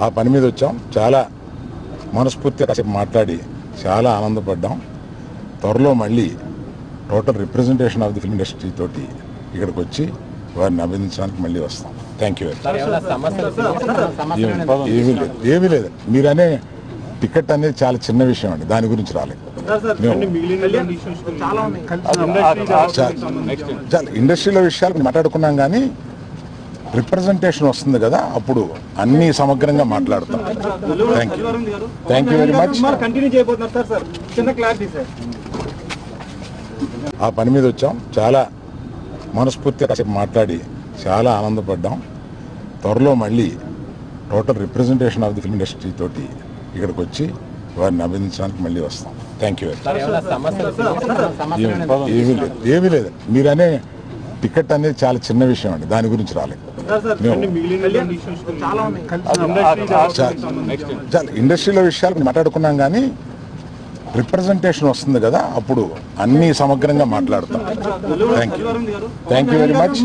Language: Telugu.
ఆ పని మీద వచ్చాం. చాలా మనస్ఫూర్తిగా కాసేపు మాట్లాడి చాలా ఆనందపడ్డాం. త్వరలో మళ్ళీ total representation of the film industry తోటి ఇక్కడికి వచ్చి వారిని అభినందించడానికి మళ్ళీ వస్తాం. Thank you. ఏమీ లేదు. మీరనే టికెట్ అనేది చాలా చిన్న విషయం అండి, దాని గురించి రాలేదు. చాలా ఇండస్ట్రీలో విషయాలు మాట్లాడుకున్నాం, కానీ రిప్రజెంటేషన్ వస్తుంది కదా, అప్పుడు అన్ని సమగ్రంగా మాట్లాడతాం. Thank you very much. ఆ పని మీద వచ్చాం. చాలా మనస్ఫూర్తిగా కాసేపు మాట్లాడి చాలా ఆనందపడ్డాం. త్వరలో మళ్ళీ total representation of the film industry తోటి ఇక్కడికి వచ్చి వారిని అభినందించడానికి మళ్ళీ వస్తాం. Thank you. ఏమీ లేదు. మీరనే టికెట్ అనేది చాలా చిన్న విషయం అండి, దాని గురించి రాలేదు. చాలా ఇండస్ట్రీలో విషయాలు మాట్లాడుకున్నాం, కానీ రిప్రజెంటేషన్ వస్తుంది కదా, అప్పుడు అన్ని సమగ్రంగా మాట్లాడతాం. Thank you very much.